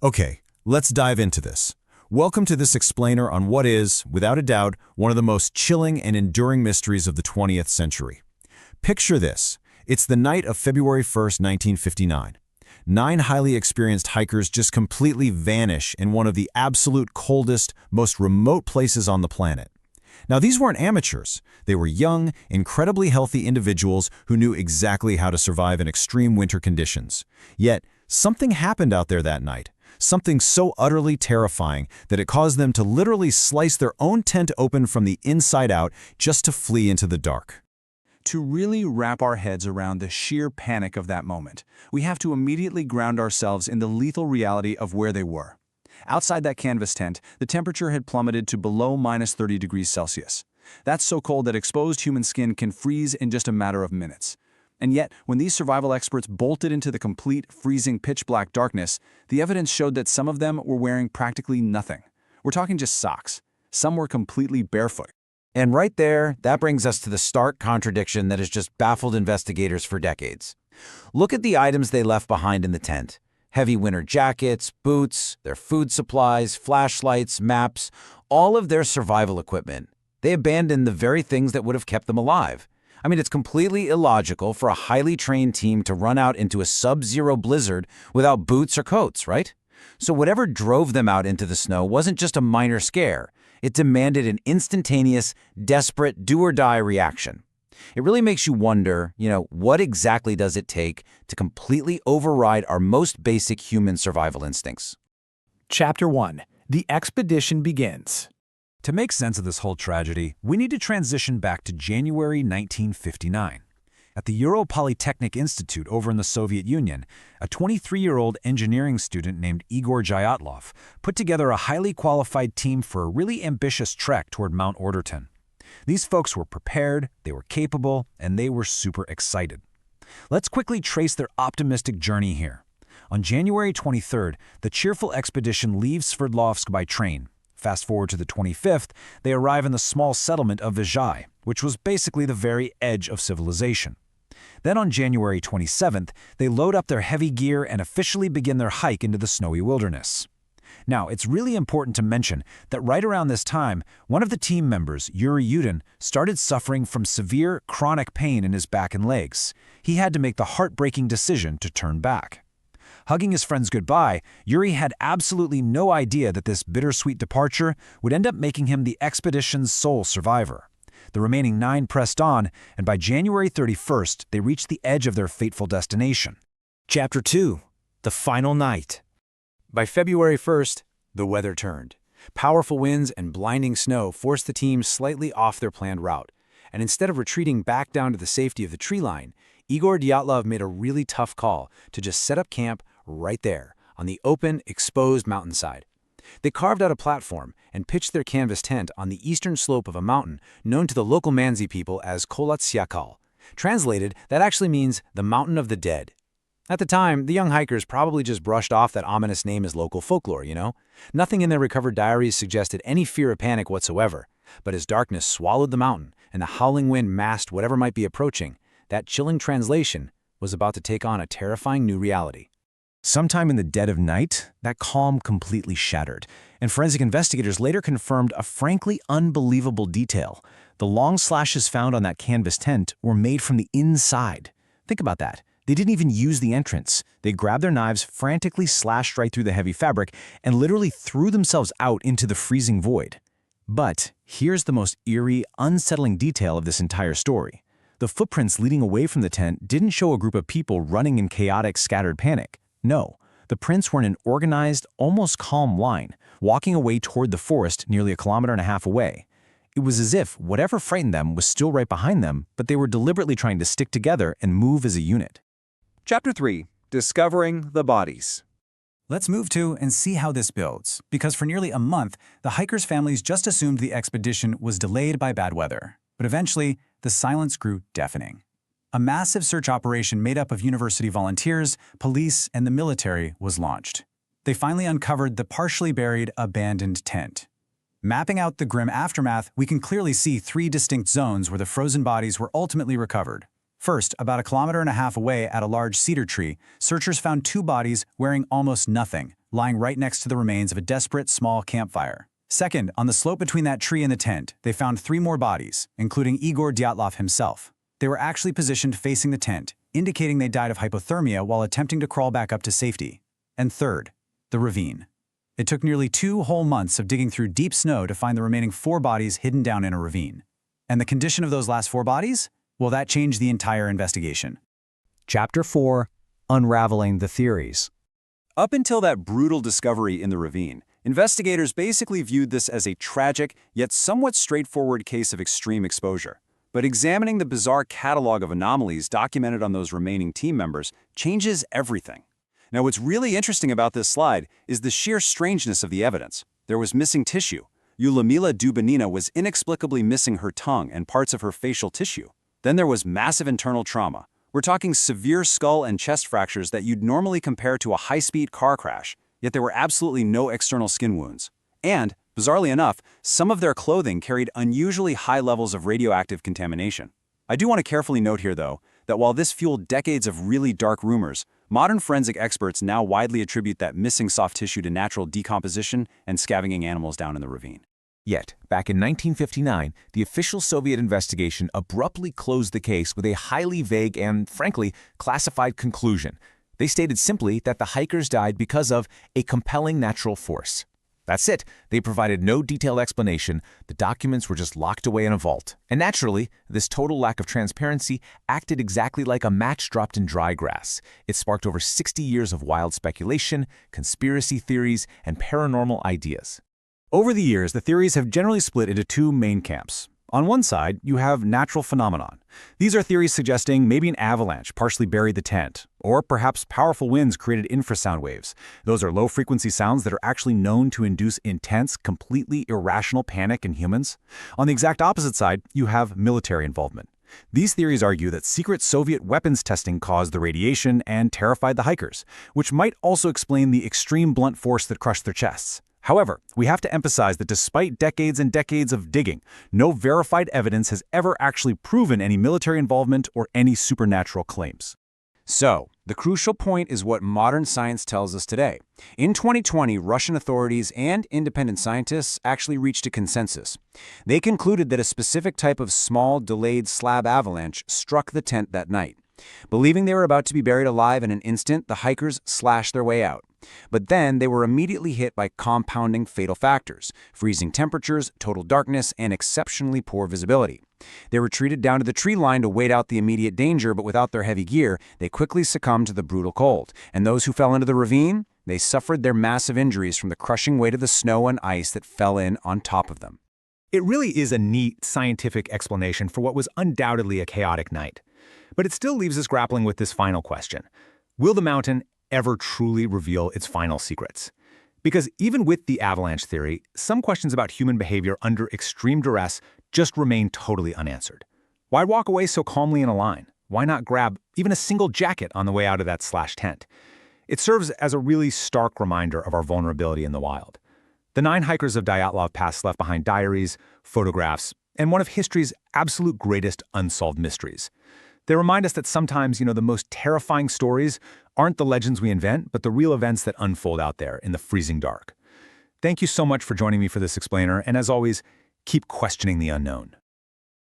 Okay, let's dive into this. Welcome to this explainer on what is, without a doubt, one of the most chilling and enduring mysteries of the 20th century. Picture this. It's the night of February 1st, 1959. 9 highly experienced hikers just completely vanish in one of the absolute coldest, most remote places on the planet. Now, these weren't amateurs. They were young, incredibly healthy individuals who knew exactly how to survive in extreme winter conditions. Yet, something happened out there that night. Something so utterly terrifying that it caused them to literally slice their own tent open from the inside out just to flee into the dark. To really wrap our heads around the sheer panic of that moment, we have to immediately ground ourselves in the lethal reality of where they were. Outside that canvas tent, the temperature had plummeted to below -30 degrees Celsius. That's so cold that exposed human skin can freeze in just a matter of minutes. And yet, when these survival experts bolted into the complete, freezing, pitch-black darkness, the evidence showed that some of them were wearing practically nothing. We're talking just socks. Some were completely barefoot. And right there, that brings us to the stark contradiction that has just baffled investigators for decades. Look at the items they left behind in the tent. Heavy winter jackets, boots, their food supplies, flashlights, maps, all of their survival equipment. They abandoned the very things that would have kept them alive. I mean, it's completely illogical for a highly trained team to run out into a sub-zero blizzard without boots or coats, right? So whatever drove them out into the snow wasn't just a minor scare. It demanded an instantaneous, desperate, do-or-die reaction. It really makes you wonder, what exactly does it take to completely override our most basic human survival instincts? Chapter 1. The expedition begins. To make sense of this whole tragedy, we need to transition back to January 1959. At the Ural Polytechnic Institute over in the Soviet Union, a 23-year-old engineering student named Igor Dyatlov put together a highly qualified team for a really ambitious trek toward Mount Orderton. These folks were prepared, they were capable, and they were super excited. Let's quickly trace their optimistic journey here. On January 23rd, the cheerful expedition leaves Sverdlovsk by train. Fast forward to the 25th, they arrive in the small settlement of Vizhai, which was basically the very edge of civilization. Then on January 27th, they load up their heavy gear and officially begin their hike into the snowy wilderness. Now, it's really important to mention that right around this time, one of the team members, Yuri Yudin, started suffering from severe, chronic pain in his back and legs. He had to make the heartbreaking decision to turn back. Hugging his friends goodbye, Yuri had absolutely no idea that this bittersweet departure would end up making him the expedition's sole survivor. The remaining 9 pressed on, and by January 31st, they reached the edge of their fateful destination. Chapter 2. The final night. By February 1st, the weather turned. Powerful winds and blinding snow forced the team slightly off their planned route, and instead of retreating back down to the safety of the tree line, Igor Dyatlov made a really tough call to just set up camp right there, on the open, exposed mountainside. They carved out a platform and pitched their canvas tent on the eastern slope of a mountain known to the local Mansi people as Kolatsyakal. Translated, that actually means the Mountain of the Dead. At the time, the young hikers probably just brushed off that ominous name as local folklore, Nothing in their recovered diaries suggested any fear or panic whatsoever. But as darkness swallowed the mountain and the howling wind masked whatever might be approaching, that chilling translation was about to take on a terrifying new reality. Sometime in the dead of night, that calm completely shattered, and forensic investigators later confirmed a frankly unbelievable detail. The long slashes found on that canvas tent were made from the inside. Think about that. They didn't even use the entrance. They grabbed their knives, frantically slashed right through the heavy fabric, and literally threw themselves out into the freezing void. But here's the most eerie, unsettling detail of this entire story. The footprints leading away from the tent didn't show a group of people running in chaotic, scattered panic. No, the prints were in an organized, almost calm line, walking away toward the forest nearly 1.5 kilometers away. It was as if whatever frightened them was still right behind them, but they were deliberately trying to stick together and move as a unit. Chapter 3. Discovering the bodies. Let's move to and see how this builds, because for nearly a month, the hikers' families just assumed the expedition was delayed by bad weather. But eventually, the silence grew deafening. A massive search operation made up of university volunteers, police, and the military was launched. They finally uncovered the partially buried, abandoned tent. Mapping out the grim aftermath, we can clearly see 3 distinct zones where the frozen bodies were ultimately recovered. First, about 1.5 kilometers away at a large cedar tree, searchers found 2 bodies wearing almost nothing, lying right next to the remains of a desperate small campfire. Second, on the slope between that tree and the tent, they found 3 more bodies, including Igor Dyatlov himself. They were actually positioned facing the tent, indicating they died of hypothermia while attempting to crawl back up to safety. And third, the ravine. It took nearly 2 whole months of digging through deep snow to find the remaining 4 bodies hidden down in a ravine. And the condition of those last 4 bodies? Well, that changed the entire investigation. Chapter 4: Unraveling the Theories. Up until that brutal discovery in the ravine, investigators basically viewed this as a tragic, yet somewhat straightforward case of extreme exposure. But examining the bizarre catalog of anomalies documented on those remaining team members changes everything. Now, what's really interesting about this slide is the sheer strangeness of the evidence. There was missing tissue. Lyudmila Dubanina was inexplicably missing her tongue and parts of her facial tissue. Then there was massive internal trauma. We're talking severe skull and chest fractures that you'd normally compare to a high-speed car crash, yet there were absolutely no external skin wounds. And, bizarrely enough, some of their clothing carried unusually high levels of radioactive contamination. I do want to carefully note here, though, that while this fueled decades of really dark rumors, modern forensic experts now widely attribute that missing soft tissue to natural decomposition and scavenging animals down in the ravine. Yet, back in 1959, the official Soviet investigation abruptly closed the case with a highly vague and, frankly, classified conclusion. They stated simply that the hikers died because of a compelling natural force. That's it. They provided no detailed explanation. The documents were just locked away in a vault. And naturally, this total lack of transparency acted exactly like a match dropped in dry grass. It sparked over 60 years of wild speculation, conspiracy theories, and paranormal ideas. Over the years, the theories have generally split into 2 main camps. On one side, you have natural phenomenon. These are theories suggesting maybe an avalanche partially buried the tent, or perhaps powerful winds created infrasound waves. Those are low-frequency sounds that are actually known to induce intense, completely irrational panic in humans. On the exact opposite side, you have military involvement. These theories argue that secret Soviet weapons testing caused the radiation and terrified the hikers, which might also explain the extreme blunt force that crushed their chests. However, we have to emphasize that despite decades and decades of digging, no verified evidence has ever actually proven any military involvement or any supernatural claims. So, the crucial point is what modern science tells us today. In 2020, Russian authorities and independent scientists actually reached a consensus. They concluded that a specific type of small, delayed slab avalanche struck the tent that night. Believing they were about to be buried alive in an instant, the hikers slashed their way out. But then they were immediately hit by compounding fatal factors: freezing temperatures, total darkness, and exceptionally poor visibility. They retreated down to the tree line to wait out the immediate danger, but without their heavy gear, they quickly succumbed to the brutal cold. And those who fell into the ravine, they suffered their massive injuries from the crushing weight of the snow and ice that fell in on top of them. It really is a neat scientific explanation for what was undoubtedly a chaotic night. But it still leaves us grappling with this final question. Will the mountain ever truly reveal its final secrets? Because even with the avalanche theory, some questions about human behavior under extreme duress just remain totally unanswered. Why walk away so calmly in a line? Why not grab even a single jacket on the way out of that slashed tent? It serves as a really stark reminder of our vulnerability in the wild. The 9 hikers of Dyatlov Pass left behind diaries, photographs, and one of history's absolute greatest unsolved mysteries. They remind us that sometimes, the most terrifying stories aren't the legends we invent, but the real events that unfold out there in the freezing dark. Thank you so much for joining me for this explainer, and as always, keep questioning the unknown.